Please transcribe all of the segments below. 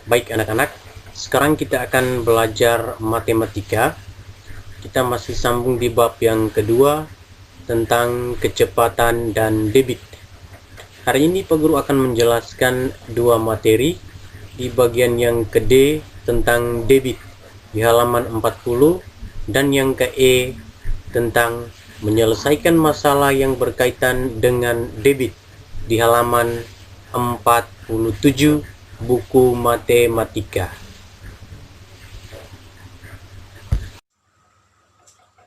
Baik anak-anak, sekarang kita akan belajar matematika. Kita masih sambung di bab yang kedua tentang kecepatan dan debit. Hari ini Pak Guru akan menjelaskan dua materi di bagian yang ke D tentang debit di halaman 40 dan yang ke E tentang menyelesaikan masalah yang berkaitan dengan debit di halaman 47 buku matematika.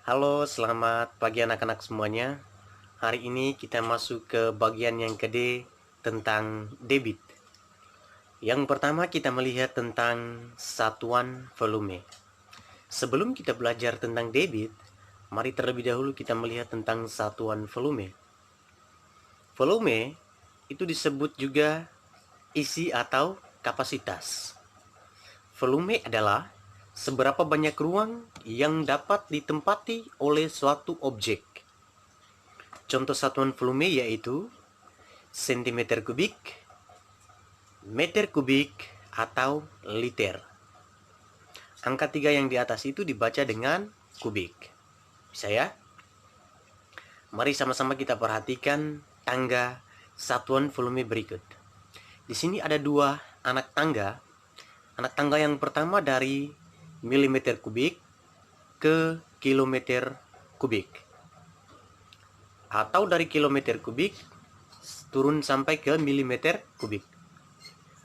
Halo, selamat pagi anak-anak semuanya. Hari ini kita masuk ke bagian yang ke D tentang debit. Yang pertama kita melihat tentang satuan volume. Sebelum kita belajar tentang debit, mari terlebih dahulu kita melihat tentang satuan volume. Volume itu disebut juga isi atau kapasitas. Volume adalah seberapa banyak ruang yang dapat ditempati oleh suatu objek. Contoh satuan volume yaitu sentimeter kubik, meter kubik, atau liter. Angka 3 yang di atas itu dibaca dengan kubik. Bisa ya? Mari sama-sama kita perhatikan tangga satuan volume berikut. Di sini ada dua anak tangga. Anak tangga yang pertama dari milimeter kubik ke kilometer kubik. Atau dari kilometer kubik turun sampai ke milimeter kubik.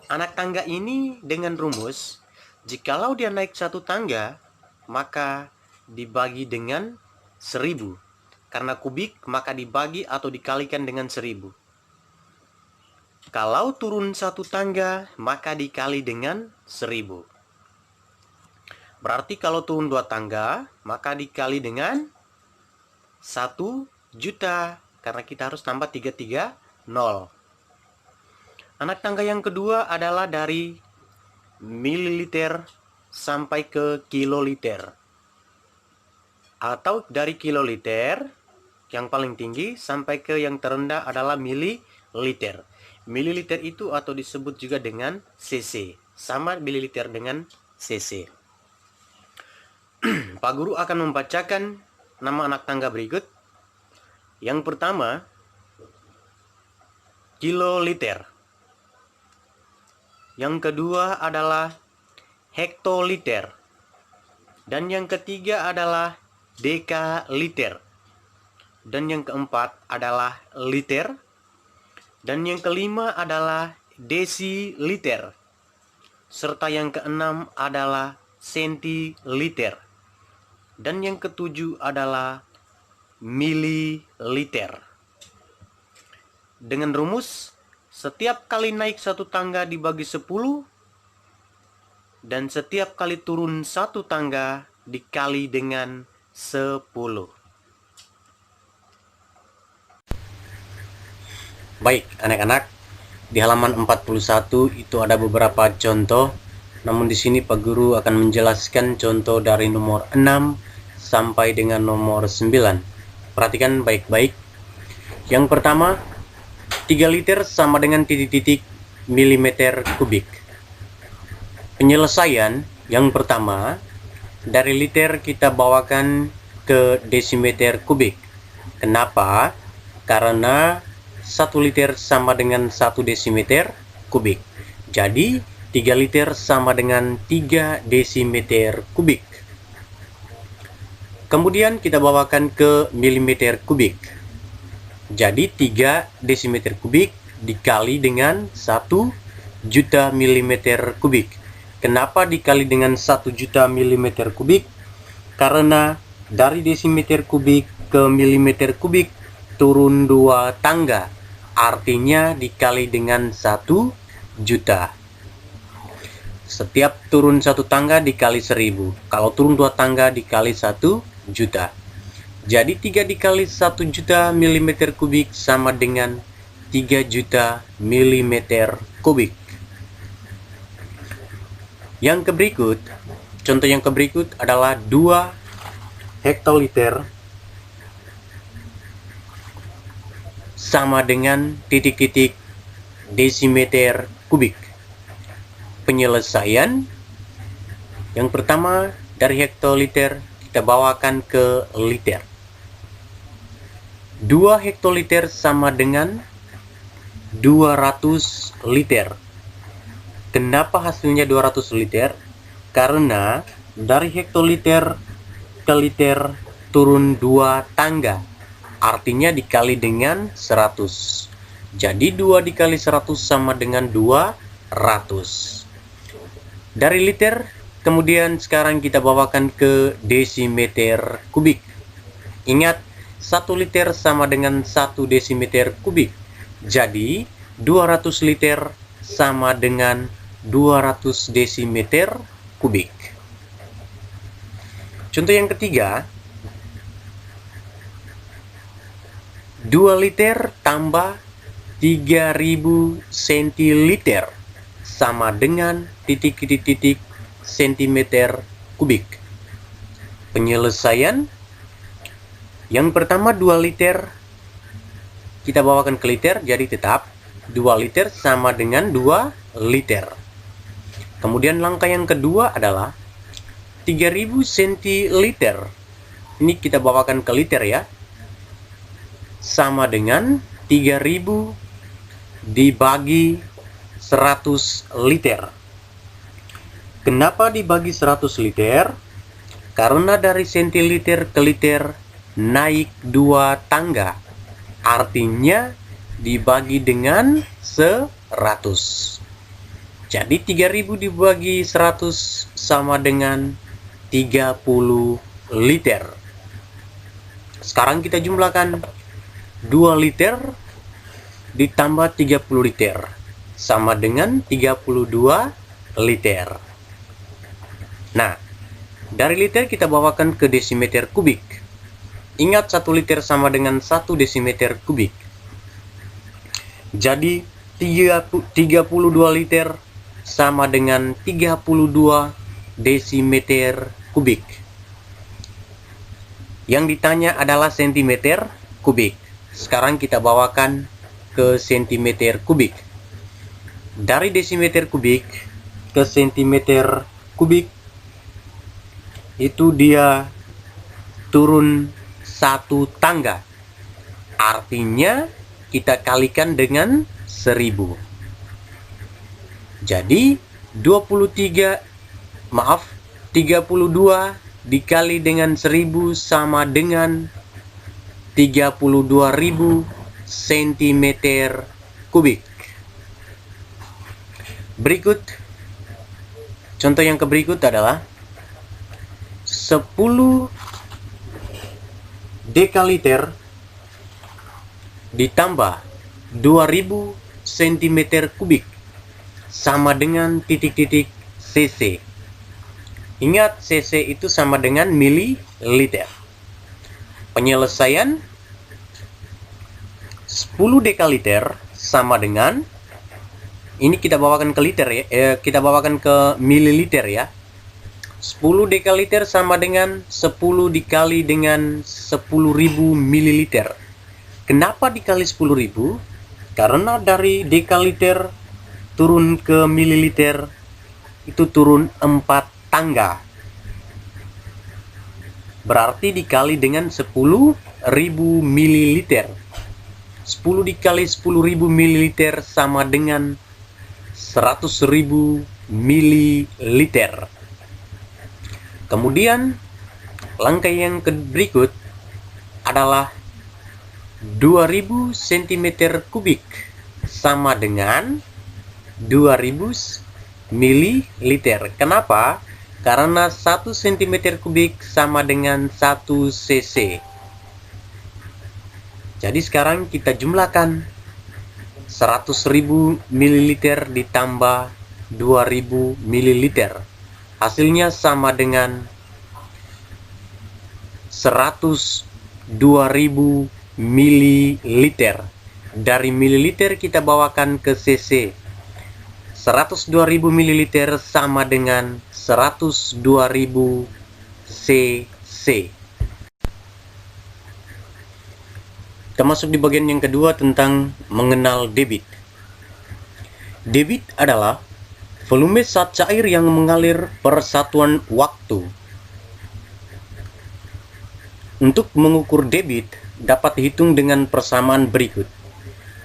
Anak tangga ini dengan rumus, jikalau dia naik satu tangga, maka dibagi dengan 1000. Karena kubik, maka dibagi atau dikalikan dengan 1000. Kalau turun satu tangga, maka dikali dengan 1000. Berarti kalau turun 2 tangga, maka dikali dengan 1 juta. Karena kita harus tambah 330. Anak tangga yang kedua adalah dari mililiter sampai ke kiloliter. Atau dari kiloliter yang paling tinggi sampai ke yang terendah adalah mililiter. Mililiter itu atau disebut juga dengan cc. Sama mililiter dengan cc. Pak Guru akan membacakan nama anak tangga berikut. Yang pertama, kiloliter. Yang kedua adalah hektoliter. Dan yang ketiga adalah dekaliter. Dan yang keempat adalah liter. Dan yang kelima adalah desiliter. Serta yang keenam adalah sentiliter. Dan yang ketujuh adalah mililiter. Dengan rumus, setiap kali naik satu tangga dibagi 10, dan setiap kali turun satu tangga dikali dengan 10. Baik anak-anak, di halaman 41 itu ada beberapa contoh. Namun di sini Pak Guru akan menjelaskan contoh dari nomor 6 sampai dengan nomor 9. Perhatikan baik-baik. Yang pertama, 3 liter sama dengan titik-titik milimeter kubik. Penyelesaian yang pertama, dari liter kita bawakan ke desimeter kubik. Kenapa? Karena 1 liter sama dengan 1 desimeter kubik. Jadi 3 liter sama dengan 3 desimeter kubik. Kemudian kita bawakan ke milimeter kubik. Jadi 3 desimeter kubik dikali dengan 1 juta milimeter kubik. Kenapa dikali dengan 1 juta milimeter kubik? Karena dari desimeter kubik ke milimeter kubik turun 2 tangga. Artinya dikali dengan 1 juta. Setiap turun 1 tangga dikali 1000. Kalau turun 2 tangga dikali 1 juta. Jadi 3 dikali 1 juta milimeter kubik sama dengan 3 juta milimeter kubik. Yang berikut, contoh yang berikut adalah 2 hektoliter sama dengan titik-titik desimeter kubik. penyelesaian. Yang pertama, dari hektoliter kita bawakan ke liter. 2 hektoliter sama dengan 200 liter. Kenapa hasilnya 200 liter? Karena dari hektoliter ke liter turun 2 tangga. Artinya dikali dengan 100. Jadi 2 dikali 100 sama dengan 200. Dari liter, kemudian sekarang kita bawakan ke desimeter kubik. Ingat, 1 liter sama dengan 1 desimeter kubik. Jadi, 200 liter sama dengan 200 desimeter kubik. Contoh yang ketiga, 2 liter tambah 3000 centiliter sama dengan titik-titik-titik sentimeter kubik. Penyelesaian. Yang pertama 2 liter kita bawakan ke liter, jadi tetap 2 liter sama dengan 2 liter. Kemudian langkah yang kedua adalah 3000 centiliter. Ini kita bawakan ke liter ya. Sama dengan 3000 dibagi 100 liter. Kenapa dibagi 100 liter? Karena dari sentiliter ke liter naik 2 tangga. Artinya dibagi dengan 100. Jadi 3000 dibagi 100 sama dengan 30 liter. Sekarang kita jumlahkan 2 liter ditambah 30 liter sama dengan 32 liter. Nah, dari liter kita bawakan ke desimeter kubik. Ingat 1 liter sama dengan 1 desimeter kubik. Jadi 32 liter sama dengan 32 desimeter kubik. Yang ditanya adalah sentimeter kubik. Sekarang kita bawakan ke sentimeter kubik. Dari desimeter kubik ke sentimeter kubik itu dia turun 1 tangga. Artinya kita kalikan dengan 1000. Jadi 32 dikali dengan 1000 sama dengan 32.000 cm kubik. Berikut contoh yang berikut adalah 10 dekaliter ditambah 2000 cm kubik sama dengan titik-titik cc. Ingat, cc itu sama dengan mililiter. Penyelesaian 10 dekaliter sama dengan, ini kita bawakan ke liter ya, kita bawakan ke mililiter ya. 10 dekaliter sama dengan 10 dikali dengan 10.000 mililiter. Kenapa dikali 10.000? Karena dari dekaliter turun ke mililiter itu turun 4 tangga. Berarti dikali dengan 10.000 mililiter. 10 dikali 10.000 mililiter sama dengan 100.000 mililiter. Kemudian langkah yang berikut adalah 2000 cm kubik sama dengan 2000 mililiter. Kenapa? Karena 1 cm kubik sama dengan 1 cc. Jadi sekarang kita jumlahkan 100.000 mililiter ditambah 2000 mililiter. Hasilnya sama dengan 102.000 mililiter. Dari mililiter kita bawakan ke cc. 102.000 mililiter sama dengan 102.000 cc. Kita masuk di bagian yang kedua tentang mengenal debit. Debit adalah volume zat cair yang mengalir per satuan waktu. Untuk mengukur debit dapat dihitung dengan persamaan berikut.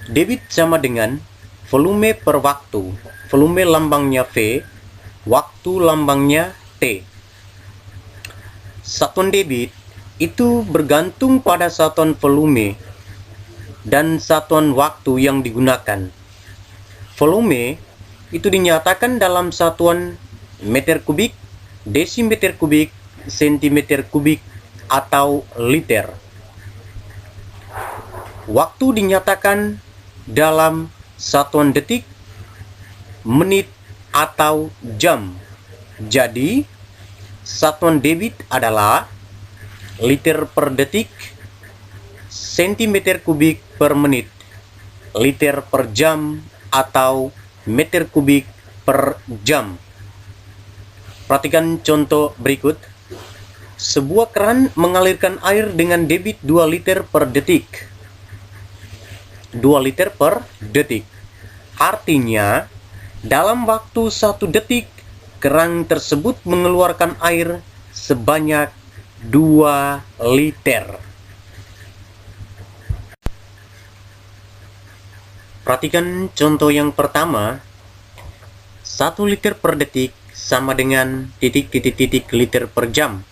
Debit sama dengan volume per waktu. Volume lambangnya V, waktu lambangnya T. Satuan debit itu bergantung pada satuan volume dan satuan waktu yang digunakan. Volume itu dinyatakan dalam satuan meter kubik, desimeter kubik, sentimeter kubik, atau liter. Waktu dinyatakan dalam satuan detik, menit, atau jam. Jadi, satuan debit adalah liter per detik, sentimeter kubik per menit, liter per jam, atau meter kubik per jam. Perhatikan contoh berikut. Sebuah keran mengalirkan air dengan debit 2 liter per detik. 2 liter per detik. Artinya, dalam waktu 1 detik, keran tersebut mengeluarkan air sebanyak 2 liter. Perhatikan contoh yang pertama. 1 liter per detik sama dengan titik-titik-titik liter per jam.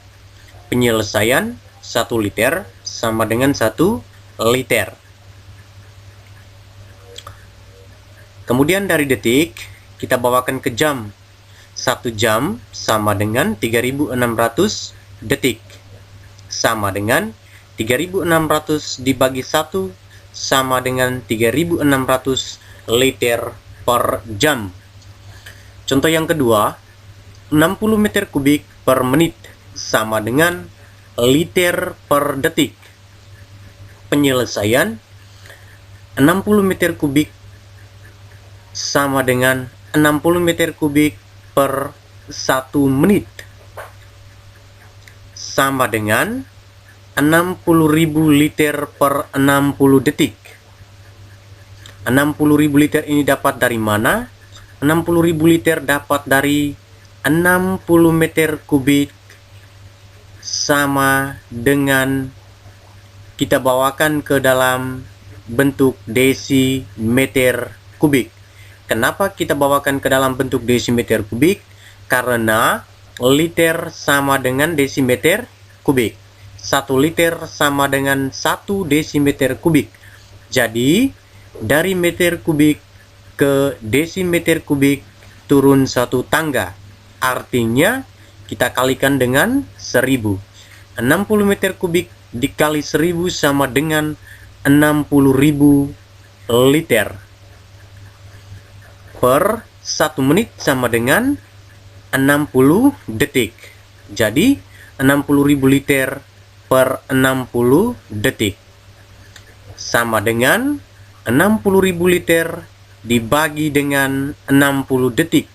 Penyelesaian 1 liter sama dengan 1 liter. Kemudian dari detik kita bawakan ke jam. 1 jam sama dengan 3600 detik. Sama dengan 3600 dibagi 1 sama dengan 3600 liter per jam. Contoh yang kedua, 60 meter kubik per menit sama dengan liter per detik. Penyelesaian 60 meter kubik sama dengan 60 meter kubik per 1 menit sama dengan 60.000 liter per 60 detik. 60.000 liter ini dapat dari mana? 60.000 liter dapat dari 60 meter kubik sama dengan kita bawakan ke dalam bentuk desimeter kubik. Kenapa kita bawakan ke dalam bentuk desimeter kubik? Karena liter sama dengan desimeter kubik. 1 liter sama dengan 1 desimeter kubik. Jadi, dari meter kubik ke desimeter kubik turun 1 tangga. Artinya, kita kalikan dengan 1000. 60 meter kubik dikali 1000 sama dengan 60.000 liter. Per 1 menit sama dengan 60 detik. Jadi, 60.000 liter per 60 detik. Sama dengan 60.000 liter dibagi dengan 60 detik.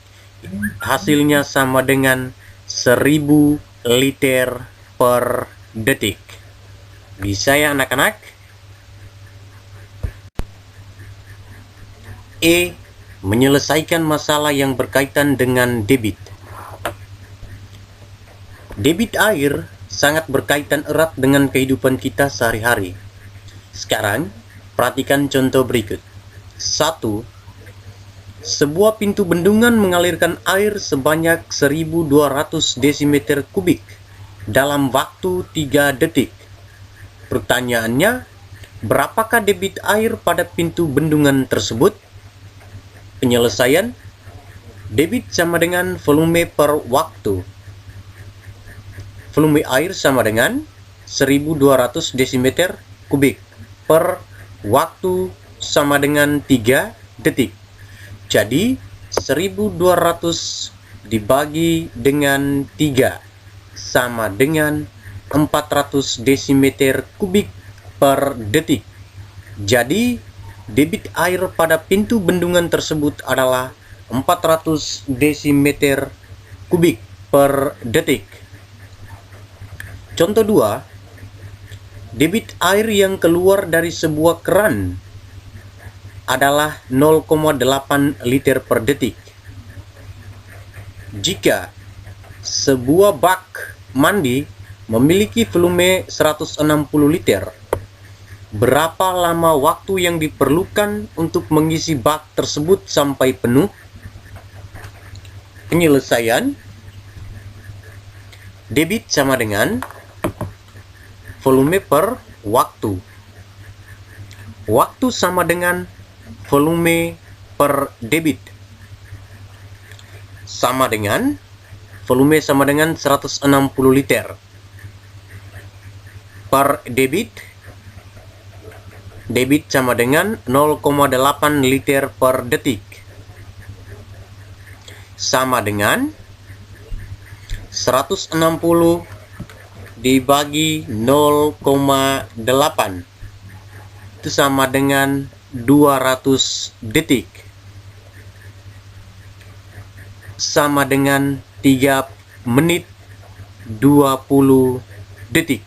Hasilnya sama dengan 1000 liter per detik. Bisa ya anak-anak? E. Menyelesaikan masalah yang berkaitan dengan debit. Debit air sangat berkaitan erat dengan kehidupan kita sehari-hari. Sekarang, perhatikan contoh berikut. 1. Sebuah pintu bendungan mengalirkan air sebanyak 1200 desimeter kubik dalam waktu 3 detik. Pertanyaannya, berapakah debit air pada pintu bendungan tersebut? Penyelesaian, debit sama dengan volume per waktu. Volume air sama dengan 1200 desimeter kubik per waktu sama dengan 3 detik. Jadi, 1200 dibagi dengan 3 sama dengan 400 desimeter kubik per detik. Jadi, debit air pada pintu bendungan tersebut adalah 400 desimeter kubik per detik. Contoh 2, debit air yang keluar dari sebuah keran adalah 0,8 liter per detik. Jika sebuah bak mandi memiliki volume 160 liter, berapa lama waktu yang diperlukan untuk mengisi bak tersebut sampai penuh? Penyelesaian: debit sama dengan volume per waktu. Waktu sama dengan volume per debit. Sama dengan volume sama dengan 160 liter. Per debit, debit sama dengan 0,8 liter per detik. Sama dengan 160 dibagi 0,8. Itu sama dengan 200 detik. Sama dengan 3 menit 20 detik.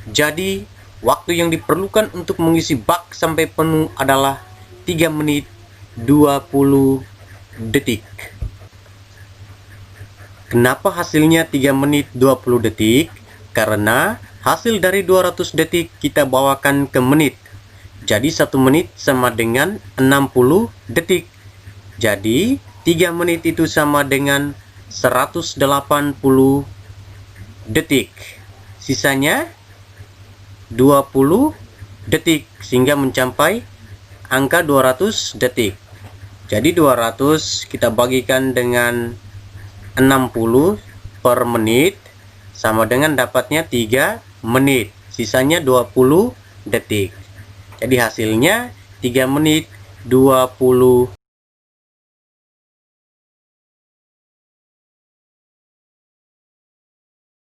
Jadi, waktu yang diperlukan untuk mengisi bak sampai penuh adalah 3 menit 20 detik. Kenapa hasilnya 3 menit 20 detik? Karena hasil dari 200 detik kita bawakan ke menit. Jadi 1 menit sama dengan 60 detik. Jadi 3 menit itu sama dengan 180 detik. Sisanya 20 detik sehingga mencapai angka 200 detik. Jadi 200 kita bagikan dengan 60 per menit sama dengan dapatnya 3 menit. Sisanya 20 detik. Jadi hasilnya 3 menit 20